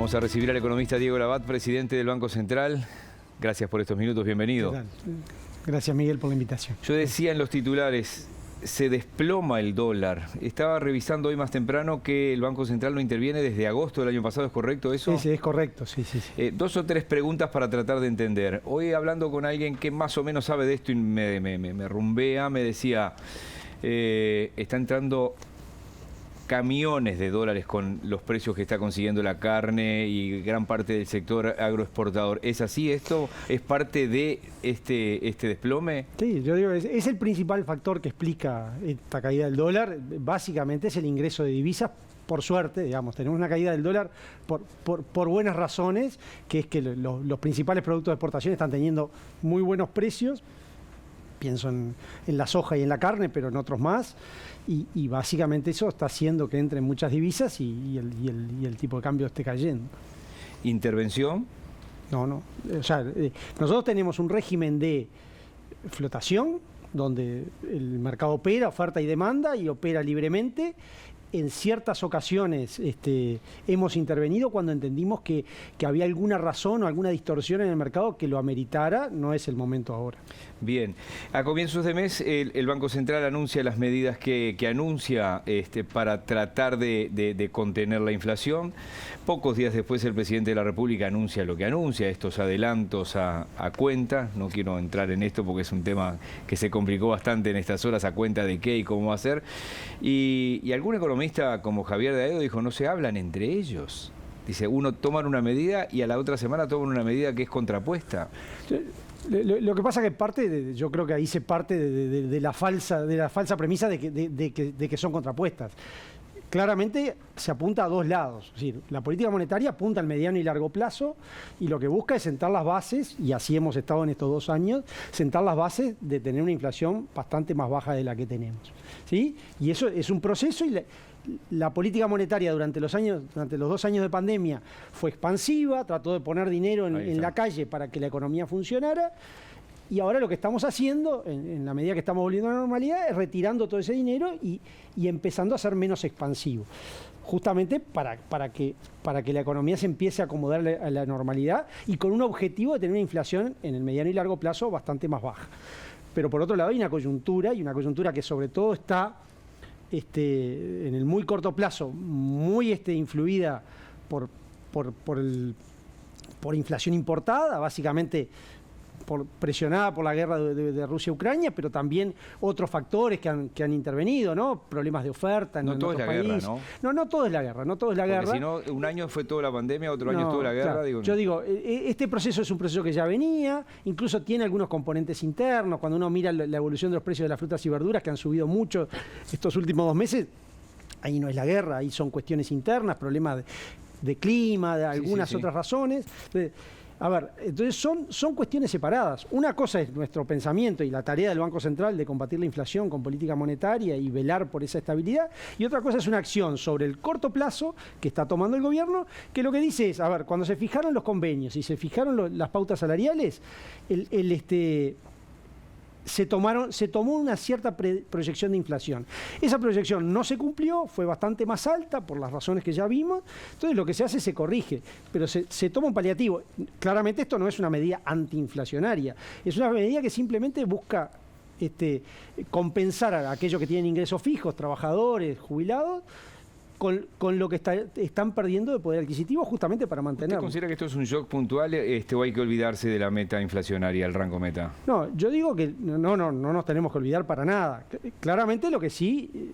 Vamos a recibir al economista Diego Labat, presidente del Banco Central. Gracias por estos minutos, bienvenido. Gracias, Miguel, por la invitación. Yo decía en los titulares, se desploma el dólar. Estaba revisando hoy más temprano que el Banco Central no interviene desde agosto del año pasado, ¿es correcto eso? Sí, es correcto, sí. Dos o tres preguntas para tratar de entender. Hoy hablando con alguien que más o menos sabe de esto y me rumbea, me decía, está entrando camiones de dólares con los precios que está consiguiendo la carne y gran parte del sector agroexportador. ¿Es así esto? ¿Es parte de este desplome? Sí, yo digo, es el principal factor que explica esta caída del dólar. Básicamente es el ingreso de divisas. Por suerte, digamos, tenemos una caída del dólar por buenas razones, que es que los principales productos de exportación están teniendo muy buenos precios. Pienso en la soja y en la carne, pero en otros más. Y básicamente eso está haciendo que entren muchas divisas y el tipo de cambio esté cayendo. ¿Intervención? No. O sea, nosotros tenemos un régimen de flotación, donde el mercado opera, oferta y demanda, y opera libremente. En ciertas ocasiones hemos intervenido cuando entendimos que había alguna razón o alguna distorsión en el mercado que lo ameritara. No es el momento ahora. Bien. A comienzos de mes el Banco Central anuncia las medidas que anuncia para tratar de contener la inflación. Pocos días después el presidente de la República anuncia lo que anuncia, estos adelantos a cuenta. No quiero entrar en esto porque es un tema que se complicó bastante en estas horas, a cuenta de qué y cómo va a ser. Y algún economista como Javier de Aedo dijo, no se hablan entre ellos. Dice, uno toma una medida y a la otra semana toman una medida que es contrapuesta. Lo que pasa que yo creo que ahí se parte de la falsa premisa de que son contrapuestas. Claramente se apunta a dos lados. Es decir, la política monetaria apunta al mediano y largo plazo y lo que busca es sentar las bases, y así hemos estado en estos 2 años, sentar las bases de tener una inflación bastante más baja de la que tenemos. ¿Sí? Y eso es un proceso, y la política monetaria durante los 2 años de pandemia fue expansiva, trató de poner dinero en la calle para que la economía funcionara. Y ahora lo que estamos haciendo, en la medida que estamos volviendo a la normalidad, es retirando todo ese dinero y empezando a ser menos expansivo. Justamente para que la economía se empiece a acomodar a la normalidad y con un objetivo de tener una inflación en el mediano y largo plazo bastante más baja. Pero por otro lado hay una coyuntura que sobre todo está en el muy corto plazo muy influida por inflación importada, básicamente presionada por la guerra de Rusia-Ucrania, pero también otros factores que han intervenido, ¿no? Problemas de oferta en otros países. No todo es la guerra, Porque si no, un año fue toda la pandemia, otro año es toda la guerra. Claro. Yo digo, este proceso es un proceso que ya venía, incluso tiene algunos componentes internos. Cuando uno mira la evolución de los precios de las frutas y verduras, que han subido mucho estos últimos 2 meses, ahí no es la guerra, ahí son cuestiones internas, problemas de clima, de algunas otras razones. Entonces son cuestiones separadas. Una cosa es nuestro pensamiento y la tarea del Banco Central de combatir la inflación con política monetaria y velar por esa estabilidad, y otra cosa es una acción sobre el corto plazo que está tomando el gobierno, que lo que dice es, cuando se fijaron los convenios y se fijaron las pautas salariales, se tomó una cierta proyección de inflación. Esa proyección no se cumplió, fue bastante más alta por las razones que ya vimos. Entonces lo que se hace es se corrige, pero se toma un paliativo. Claramente esto no es una medida antiinflacionaria, es una medida que simplemente busca compensar a aquellos que tienen ingresos fijos, trabajadores, jubilados, con lo que están perdiendo de poder adquisitivo, justamente para mantenerlo. ¿Usted considera que esto es un shock puntual o hay que olvidarse de la meta inflacionaria, el rango meta? No, yo digo que no nos tenemos que olvidar para nada. Claramente lo que sí,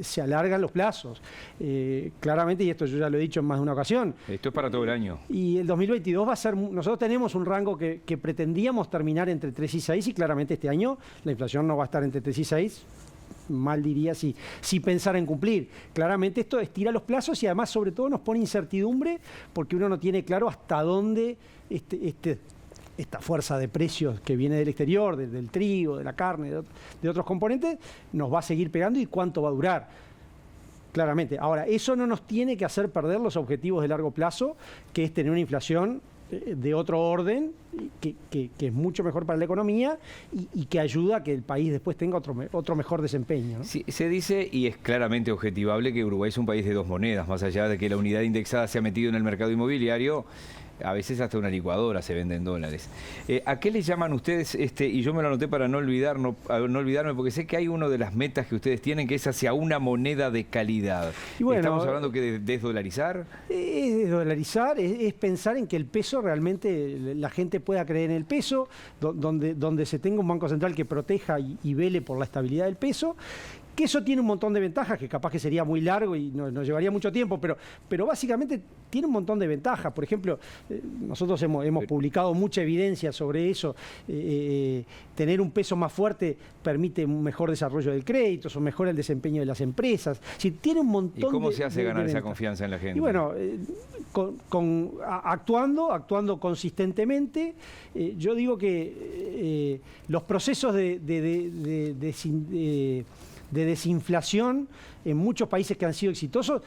se alargan los plazos. Claramente, y esto yo ya lo he dicho en más de una ocasión. Esto es para todo el año. Y el 2022 va a ser... Nosotros tenemos un rango que pretendíamos terminar entre 3 y 6, y claramente este año la inflación no va a estar entre 3 y 6. Mal diría si pensara en cumplir. Claramente esto estira los plazos y además sobre todo nos pone incertidumbre porque uno no tiene claro hasta dónde esta fuerza de precios que viene del exterior, del trigo, de la carne, de otros componentes, nos va a seguir pegando y cuánto va a durar. Claramente. Ahora, eso no nos tiene que hacer perder los objetivos de largo plazo, que es tener una inflación de otro orden, que es mucho mejor para la economía y que ayuda a que el país después tenga otro mejor desempeño, ¿no? Sí, se dice, y es claramente objetivable, que Uruguay es un país de dos monedas, más allá de que la unidad indexada se ha metido en el mercado inmobiliario. A veces hasta una licuadora se vende en dólares. ¿A qué le llaman ustedes? Y yo me lo anoté para no olvidarme, porque sé que hay una de las metas que ustedes tienen, que es hacia una moneda de calidad. Y bueno, ¿estamos hablando que de desdolarizar? Es desdolarizar, es pensar en que el peso realmente, la gente pueda creer en el peso, donde se tenga un Banco Central que proteja y vele por la estabilidad del peso. Que eso tiene un montón de ventajas, que capaz que sería muy largo y nos llevaría mucho tiempo, pero básicamente tiene un montón de ventajas. Por ejemplo, nosotros hemos publicado mucha evidencia sobre eso. Tener un peso más fuerte permite un mejor desarrollo del crédito, o mejora el desempeño de las empresas. Si tiene un montón de... ¿Y cómo se hace ganar esa confianza en la gente? Y bueno, actuando consistentemente. Yo digo que los procesos de desinflación en muchos países que han sido exitosos.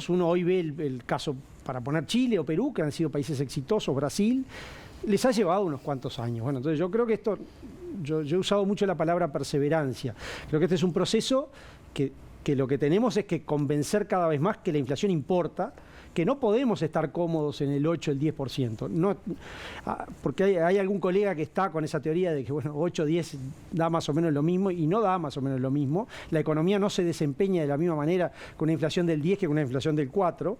Uno hoy ve el caso, para poner Chile o Perú, que han sido países exitosos, Brasil, les ha llevado unos cuantos años. Bueno, entonces yo creo que esto, yo he usado mucho la palabra perseverancia. Creo que este es un proceso que lo que tenemos es que convencer cada vez más que la inflación importa, que no podemos estar cómodos en el 8, el 10%. No, porque hay algún colega que está con esa teoría de que, bueno, 8, 10 da más o menos lo mismo, y no da más o menos lo mismo. La economía no se desempeña de la misma manera con una inflación del 10 que con una inflación del 4.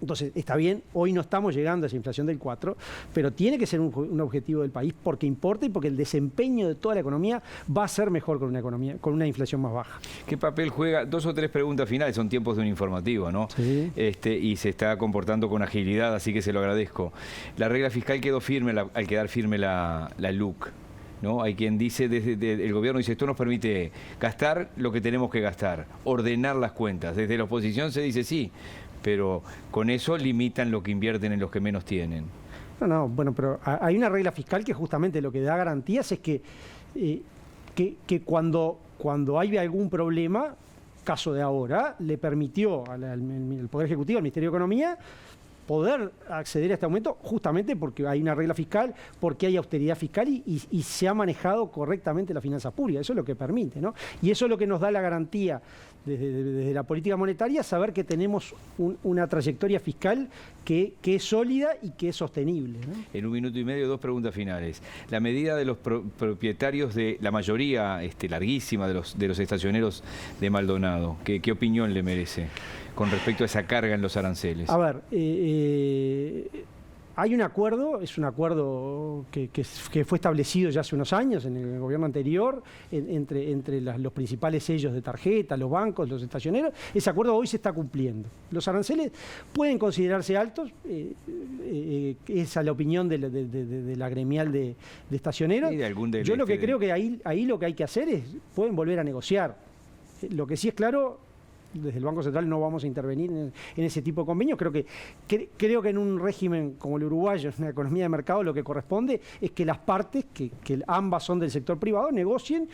Entonces, está bien, hoy no estamos llegando a esa inflación del 4, pero tiene que ser un objetivo del país porque importa y porque el desempeño de toda la economía va a ser mejor con una inflación más baja. ¿Qué papel juega? 2 o 3 preguntas finales, son tiempos de un informativo, ¿no? Sí. Y se está comportando con agilidad, así que se lo agradezco. La regla fiscal quedó firme al quedar firme la LUC, ¿no? Hay quien dice, el gobierno dice, esto nos permite gastar lo que tenemos que gastar, ordenar las cuentas. Desde la oposición se dice sí, pero con eso limitan lo que invierten en los que menos tienen. No, bueno, pero hay una regla fiscal que justamente lo que da garantías es que cuando hay algún problema, caso de ahora, le permitió al Poder Ejecutivo, al Ministerio de Economía, poder acceder a este aumento justamente porque hay una regla fiscal, porque hay austeridad fiscal y se ha manejado correctamente las finanzas públicas. Eso es lo que permite, ¿no? Y eso es lo que nos da la garantía desde la política monetaria, saber que tenemos una trayectoria fiscal que es sólida y que es sostenible, ¿no? En 1 minuto y medio, 2 preguntas finales. La medida de los propietarios de la mayoría larguísima de los estacioneros de Maldonado, ¿qué opinión le merece con respecto a esa carga en los aranceles? A ver, hay un acuerdo, es un acuerdo que fue establecido ya hace unos años en el gobierno anterior, entre los principales sellos de tarjeta, los bancos, los estacioneros. Ese acuerdo hoy se está cumpliendo. Los aranceles pueden considerarse altos, esa es la opinión de la gremial de estacioneros. ¿Y de algún Yo lo que creo que ahí lo que hay que hacer es, pueden volver a negociar. Lo que sí es claro, desde el Banco Central no vamos a intervenir en ese tipo de convenios. Creo que en un régimen como el uruguayo, en una economía de mercado, lo que corresponde es que las partes, que ambas son del sector privado, negocien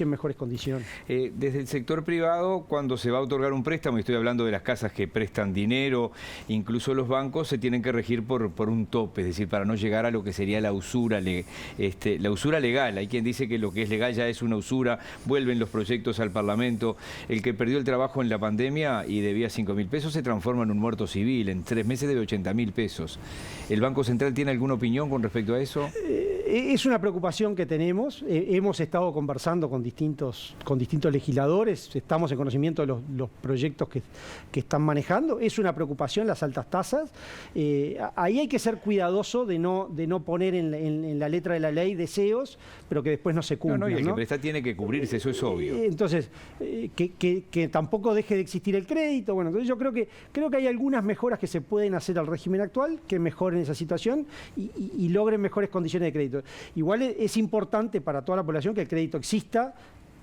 mejores condiciones. Desde el sector privado, cuando se va a otorgar un préstamo, y estoy hablando de las casas que prestan dinero, incluso los bancos se tienen que regir por un tope, es decir, para no llegar a lo que sería la usura, la usura legal. Hay quien dice que lo que es legal ya es una usura, vuelven los proyectos al Parlamento. El que perdió el trabajo en la pandemia y debía 5.000 pesos se transforma en un muerto civil, en 3 meses debe 80.000 pesos. ¿El Banco Central tiene alguna opinión con respecto a eso? Es una preocupación que tenemos. Hemos estado conversando con distintos legisladores, estamos en conocimiento de los proyectos que están manejando. Es una preocupación las altas tasas. Ahí hay que ser cuidadoso de no poner en la letra de la ley deseos, pero que después no se cumplan. Y el que presta tiene que cubrirse, eso es obvio. Entonces, que tampoco deje de existir el crédito. Bueno, entonces yo creo que hay algunas mejoras que se pueden hacer al régimen actual que mejoren esa situación y logren mejores condiciones de crédito. Igual es importante para toda la población que el crédito exista,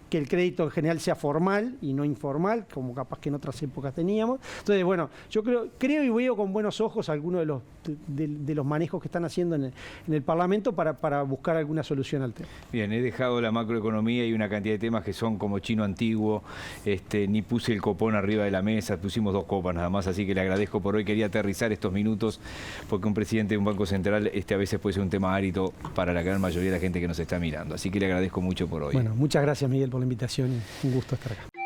que el crédito en general sea formal y no informal, como capaz que en otras épocas teníamos. Entonces, bueno, yo creo y veo con buenos ojos algunos de los manejos que están haciendo en el Parlamento para buscar alguna solución al tema. Bien, he dejado la macroeconomía y una cantidad de temas que son como chino antiguo, ni puse el copón arriba de la mesa, pusimos 2 copas nada más, así que le agradezco por hoy. Quería aterrizar estos minutos porque un presidente de un banco central a veces puede ser un tema árido para la gran mayoría de la gente que nos está mirando. Así que le agradezco mucho por hoy. Bueno, muchas gracias, Miguel, por la invitación y un gusto estar acá.